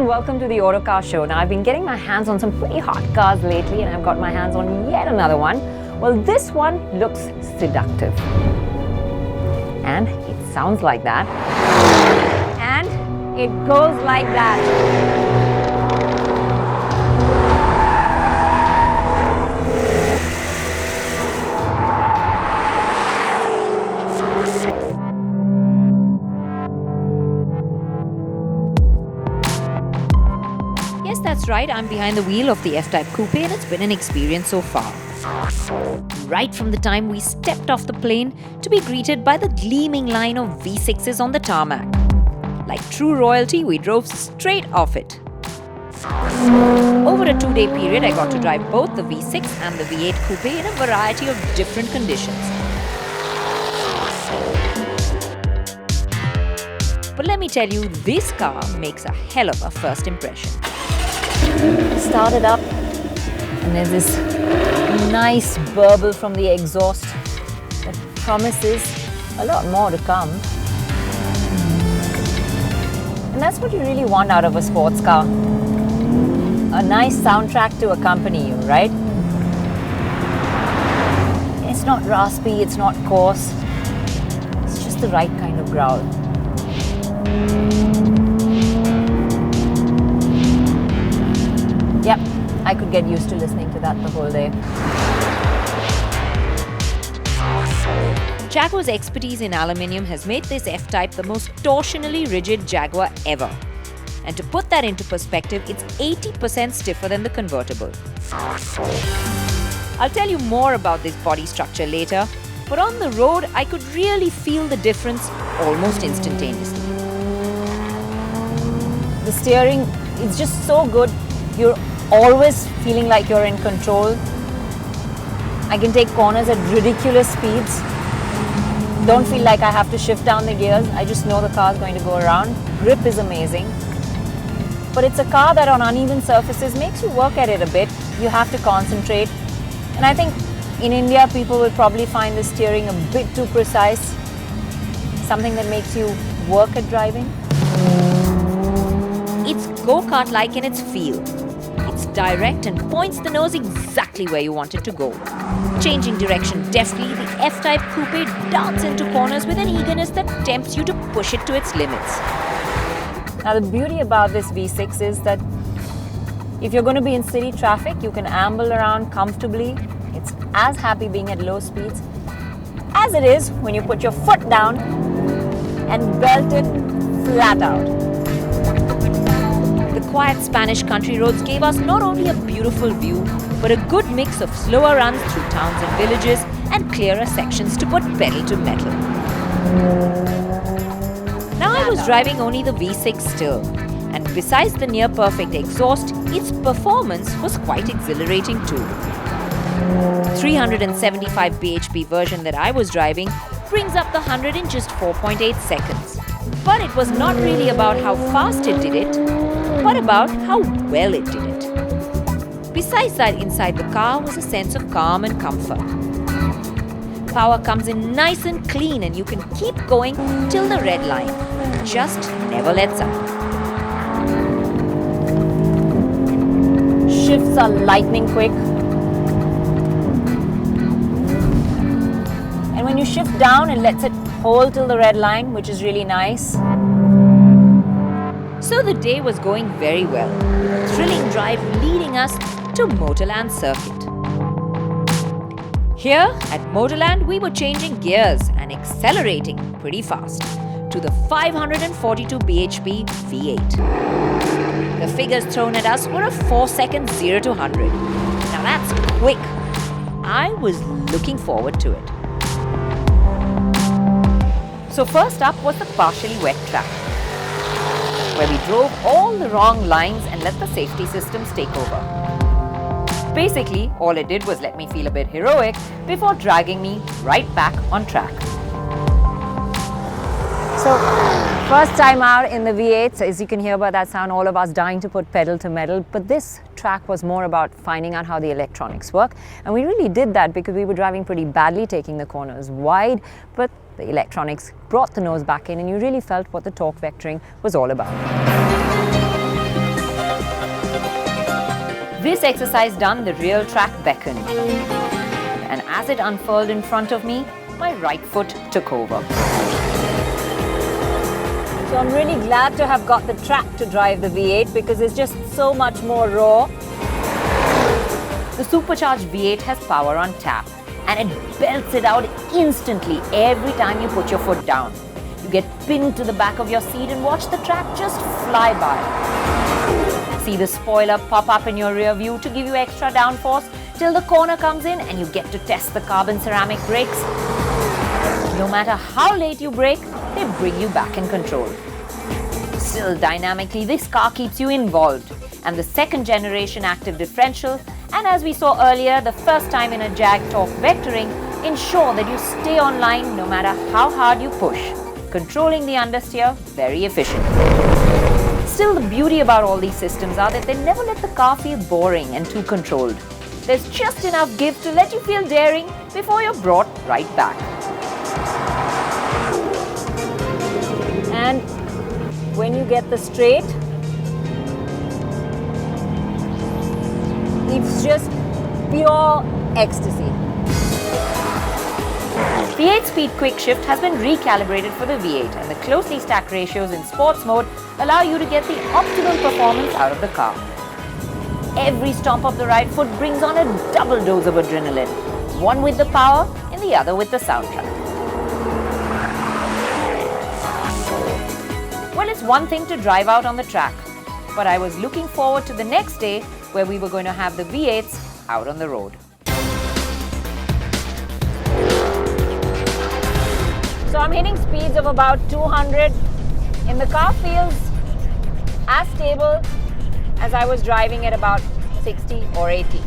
welcome to the Autocar show. Now, I've been getting my hands on some pretty hot cars lately, and I've got my hands on yet another one. Well, this one looks seductive. And it sounds like that. And it goes like that. Yes, that's right, I'm behind the wheel of the F-Type Coupe and it's been an experience so far. Right from the time we stepped off the plane to be greeted by the gleaming line of V6s on the tarmac. Like true royalty, we drove straight off it. Over a 2-day period, I got to drive both the V6 and the V8 Coupe in a variety of different conditions. But let me tell you, this car makes a hell of a first impression. Started up and there's this nice burble from the exhaust that promises a lot more to come. And that's what you really want out of a sports car. A nice soundtrack to accompany you, right? It's not raspy, it's not coarse. It's just the right kind of growl. Yep, I could get used to listening to that the whole day. Jaguar's expertise in aluminium has made this F-Type the most torsionally rigid Jaguar ever. And to put that into perspective, it's 80% stiffer than the convertible. I'll tell you more about this body structure later, but on the road, I could really feel the difference almost instantaneously. The steering is just so good. You're always feeling like you're in control. I can take corners at ridiculous speeds. Don't feel like I have to shift down the gears. I just know the car's going to go around. Grip is amazing. But it's a car that on uneven surfaces makes you work at it a bit. You have to concentrate. And I think in India, people will probably find the steering a bit too precise. Something that makes you work at driving. It's go-kart-like in its feel. It's direct and points the nose exactly where you want it to go. Changing direction deftly, the F-Type Coupe darts into corners with an eagerness that tempts you to push it to its limits. Now, the beauty about this V6 is that if you're going to be in city traffic, you can amble around comfortably. It's as happy being at low speeds as it is when you put your foot down and belt it flat out. The quiet Spanish country roads gave us not only a beautiful view, but a good mix of slower runs through towns and villages and clearer sections to put pedal to metal. Now I was driving only the V6 still, and besides the near-perfect exhaust, its performance was quite exhilarating too. The 375 bhp version that I was driving brings up the 100 in just 4.8 seconds. But it was not really about how fast it did it, but about how well it did it. Besides that, inside the car was a sense of calm and comfort. Power comes in nice and clean and you can keep going till the red line. It just never lets up. Shifts are lightning quick. And when you shift down, it lets it hold till the red line, which is really nice. So the day was going very well, with a thrilling drive leading us to Motorland circuit. Here at Motorland, we were changing gears and accelerating pretty fast to the 542 bhp V8. The figures thrown at us were a 4-second 0 to 100. Now that's quick. I was looking forward to it. So first up was the partially wet track, where we drove all the wrong lines and let the safety systems take over. Basically, all it did was let me feel a bit heroic before dragging me right back on track. So, first time out in the V8, so as you can hear by that sound, all of us dying to put pedal to metal, but this track was more about finding out how the electronics work, and we really did that because we were driving pretty badly, taking the corners wide, but the electronics brought the nose back in and you really felt what the torque vectoring was all about. This exercise done, the real track beckoned. And as it unfurled in front of me, my right foot took over. So I'm really glad to have got the track to drive the V8 because it's just so much more raw. The supercharged V8 has power on tap and it belts it out instantly every time you put your foot down. You get pinned to the back of your seat and watch the track just fly by. See the spoiler pop up in your rear view to give you extra downforce till the corner comes in and you get to test the carbon ceramic brakes. No matter how late you brake, they bring you back in control. Still dynamically, this car keeps you involved. And the second generation active differential, and as we saw earlier, the first time in a Jag torque vectoring, ensure that you stay on line no matter how hard you push. Controlling the understeer, very efficient. Still, the beauty about all these systems are that they never let the car feel boring and too controlled. There's just enough give to let you feel daring before you're brought right back. And when you get the straight, it's just pure ecstasy. The 8-speed quick shift has been recalibrated for the V8 and the closely stacked ratios in sports mode allow you to get the optimal performance out of the car. Every stomp of the right foot brings on a double dose of adrenaline, one with the power and the other with the soundtrack. Well, it's one thing to drive out on the track, but I was looking forward to the next day where we were going to have the V8s out on the road. So I'm hitting speeds of about 200 and the car feels as stable as I was driving at about 60 or 80.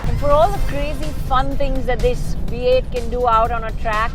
And for all the crazy fun things that this V8 can do out on a track,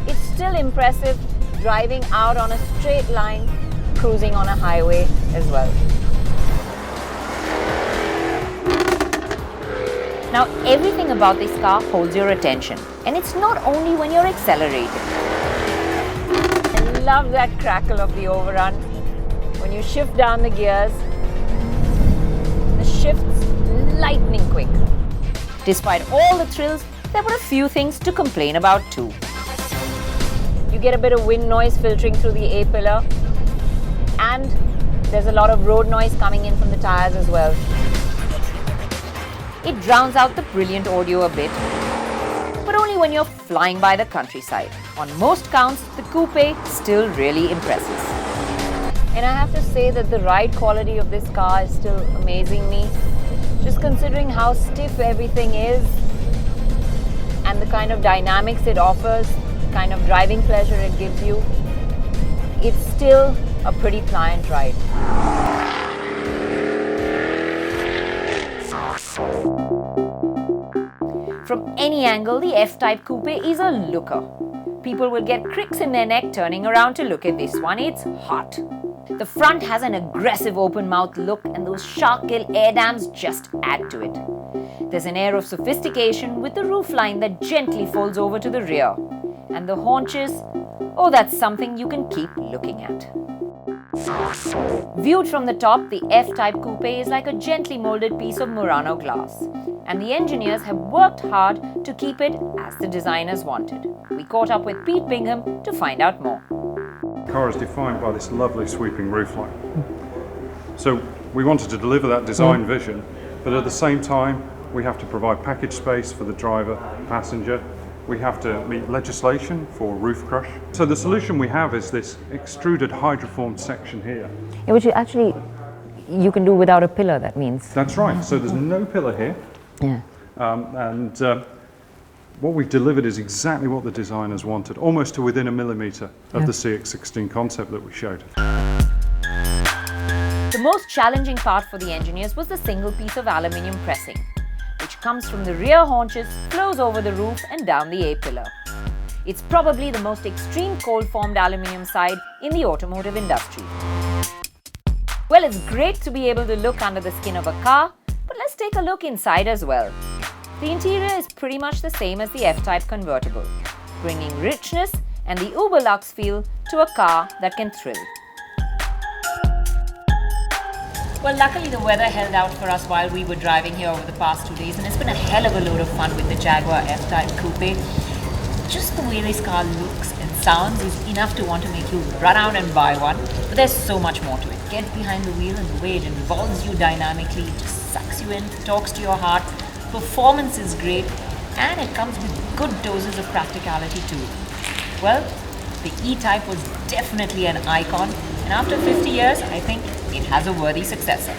it's still impressive driving out on a straight line, cruising on a highway as well. Now, everything about this car holds your attention, and it's not only when you're accelerating. I love that crackle of the overrun. When you shift down the gears, the shift's lightning quick. Despite all the thrills, there were a few things to complain about too. You get a bit of wind noise filtering through the A-pillar, and there's a lot of road noise coming in from the tires as well. It drowns out the brilliant audio a bit, but only when you're flying by the countryside. On most counts, the coupe still really impresses. And I have to say that the ride quality of this car is still amazing me. Just considering how stiff everything is and the kind of dynamics it offers, the kind of driving pleasure it gives you, it's still a pretty pliant ride. From any angle, the F-Type Coupe is a looker. People will get cricks in their neck turning around to look at this one. It's hot. The front has an aggressive open-mouth look and those shark-gill air dams just add to it. There's an air of sophistication with the roofline that gently folds over to the rear. And the haunches, oh, that's something you can keep looking at. Viewed from the top, the F-Type Coupe is like a gently molded piece of Murano glass. And the engineers have worked hard to keep it as the designers wanted. We caught up with Pete Bingham to find out more. The car is defined by this lovely sweeping roofline. So we wanted to deliver that design vision, but at the same time, we have to provide package space for the driver, passenger. We have to meet legislation for roof crush. So the solution we have is this extruded hydroformed section here. Yeah, which actually you can do without a pillar, that means. That's right. So there's no pillar here. Yeah. What we've delivered is exactly what the designers wanted, almost to within a millimetre of the CX-16 concept that we showed. The most challenging part for the engineers was the single piece of aluminium pressing, which comes from the rear haunches, flows over the roof and down the A-pillar. It's probably the most extreme cold-formed aluminium side in the automotive industry. Well, it's great to be able to look under the skin of a car, but let's take a look inside as well. The interior is pretty much the same as the F-Type convertible, bringing richness and the uber luxe feel to a car that can thrill. Well, luckily the weather held out for us while we were driving here over the past 2 days, and it's been a hell of a load of fun with the Jaguar F-Type Coupe. Just the way this car looks and sounds is enough to want to make you run out and buy one, but there's so much more to it. Get behind the wheel and the way it involves you dynamically, it just sucks you in, talks to your heart, performance is great, and it comes with good doses of practicality too. Well, the E-Type was definitely an icon, and after 50 years, I think it has a worthy successor.